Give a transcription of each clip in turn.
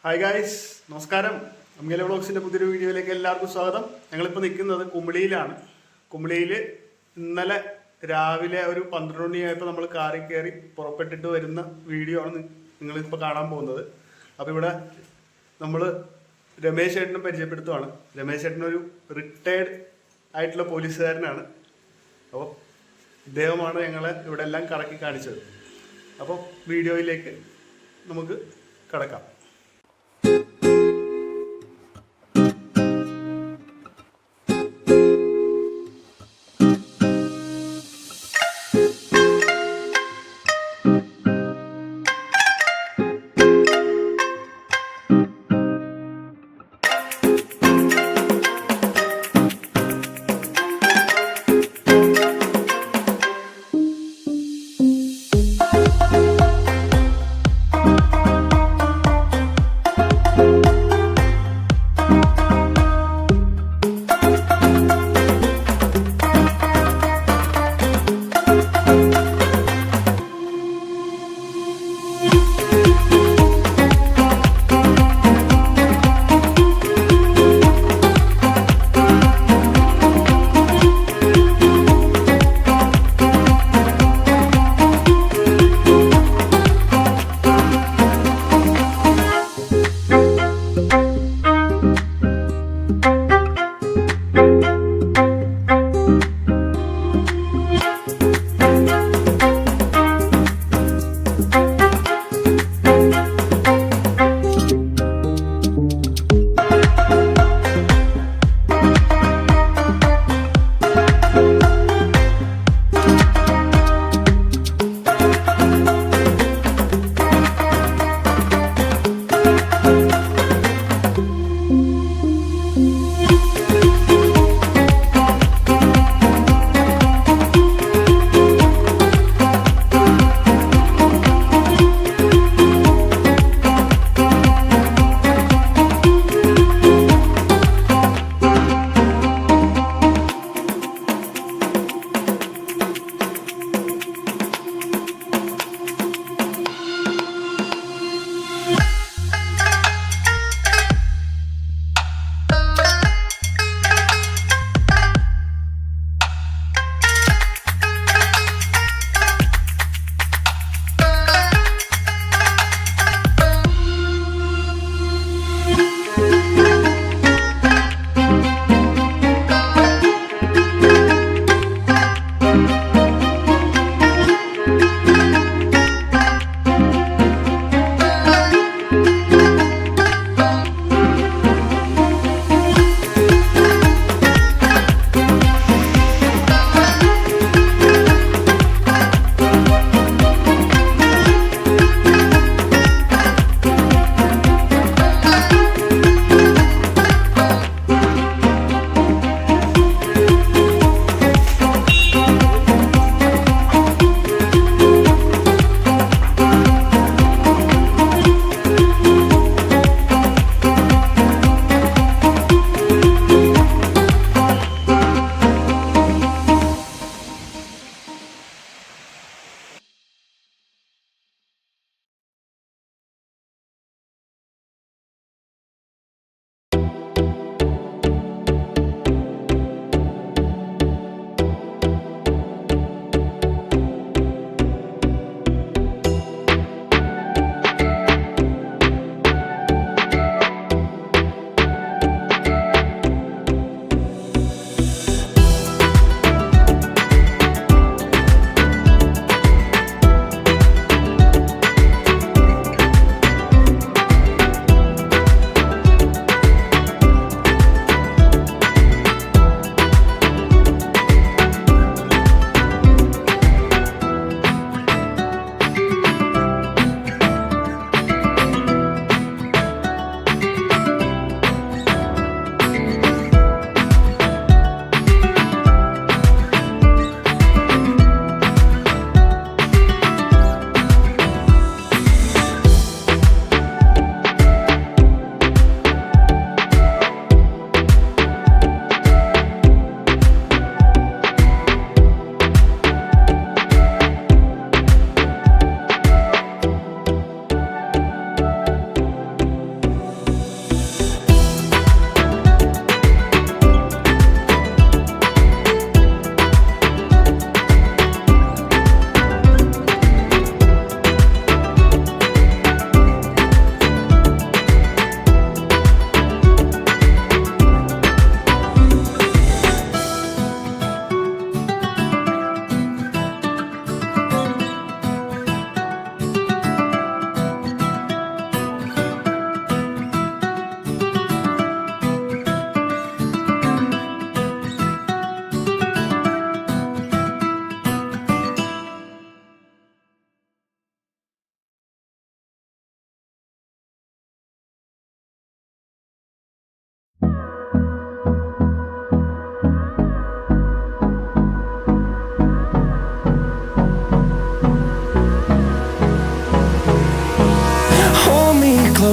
Hi guys, നമസ്കാരം. അമ്മിയല വ്ളോഗ്സിൻ്റെ പുതിയൊരു വീഡിയോയിലേക്ക് എല്ലാവർക്കും സ്വാഗതം. ഞങ്ങളിപ്പോൾ നിൽക്കുന്നത് കുമിളിയിലാണ്. കുമിളിയിൽ ഇന്നലെ രാവിലെ ഒരു 12 മണിയായപ്പോൾ നമ്മൾ കാറിൽ കയറി പുറപ്പെട്ടിട്ട് വരുന്ന വീഡിയോ ആണ് നിങ്ങളിപ്പോൾ കാണാൻ പോകുന്നത്. അപ്പോൾ ഇവിടെ നമ്മൾ രമേശ് ചേട്ടനെ പരിചയപ്പെടുത്തുവാണ്. രമേശ് ചേട്ടനൊരു റിട്ടയർഡ് ആയിട്ടുള്ള പോലീസുകാരനാണ്. അപ്പോൾ ഇദ്ദേഹമാണ് ഞങ്ങളെ ഇവിടെ എല്ലാം കറക്കി കാണിച്ചത്. അപ്പോൾ വീഡിയോയിലേക്ക് നമുക്ക് കടക്കാം.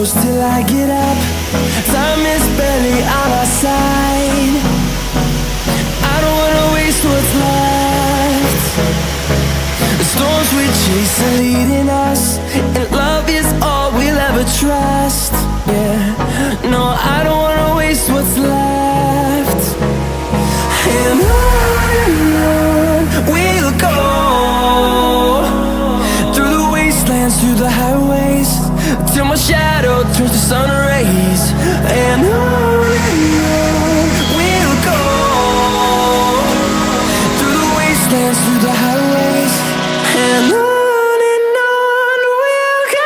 close till I get up. Time is barely on our side. I don't wanna waste what's left. The storms we chase are leading us, and love is all we'll ever trust. Yeah, no, I don't wanna waste what's left. And on we'll go, through the wastelands, through the highways, till my shadow turns to sun rays. And on we'll go, through the wastelands, through the highways, and on we'll go.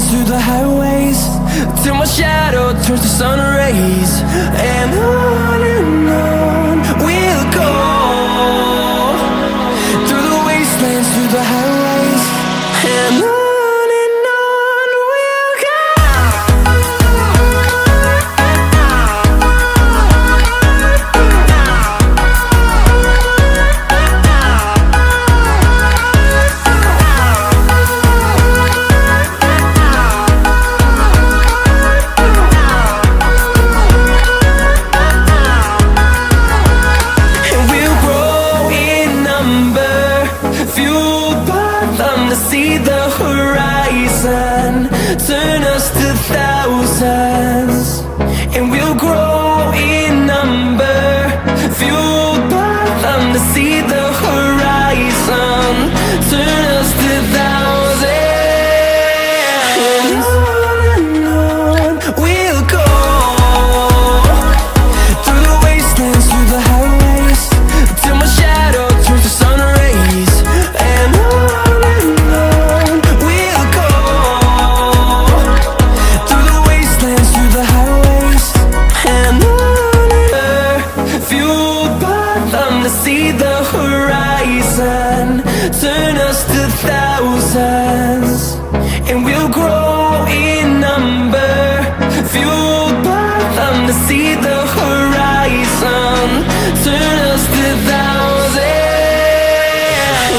Through the highways, till my shadow turns to sun rays. And on we'll go, through the wastelands, through the highways, and on we'll go. See the horizon, turn us to thousands, and we'll grow in number, fueled by them. To see the horizon, turn us to thousands, and on we'll go, through the wastelands, through the highways, till my shadow turns to sun rays. And see the horizon, turn us to thousands, and we'll grow in number, fueled by them. To see the horizon, turn us to thousands,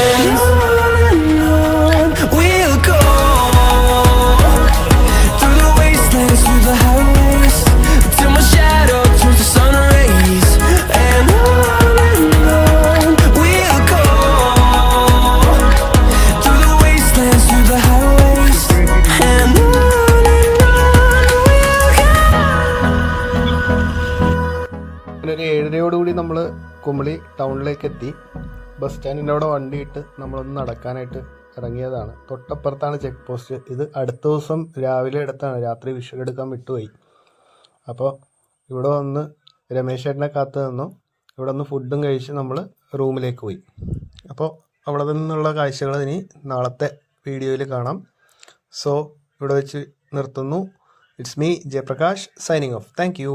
and on we'll go, through the wastelands, through the highways, till my shadow turns to sun rays. And ഒരു 7:30 നമ്മൾ കുമളി ടൗണിലേക്ക് എത്തി. Bus സ്റ്റാൻഡിൻ്റെ അവിടെ വണ്ടിയിട്ട് നമ്മളൊന്ന് നടക്കാനായിട്ട് ഇറങ്ങിയതാണ്. തൊട്ടപ്പുറത്താണ് check post. ഇത് അടുത്ത ദിവസം രാവിലെ എടുത്താണ്, രാത്രി വിഷു എടുക്കാൻ വിട്ടുപോയി. അപ്പോൾ ഇവിടെ വന്ന് രമേശ് ചേട്ടനെ കാത്തു നിന്നു. ഇവിടെ ഒന്ന് ഫുഡും കഴിച്ച് നമ്മൾ റൂമിലേക്ക് പോയി. അപ്പോൾ അവിടെ നിന്നുള്ള കാഴ്ചകൾ ഇനി നാളത്തെ വീഡിയോയിൽ കാണാം. സോ ഇവിടെ വെച്ച് നിർത്തുന്നു. It's me Jayaprakash signing off. Thank you.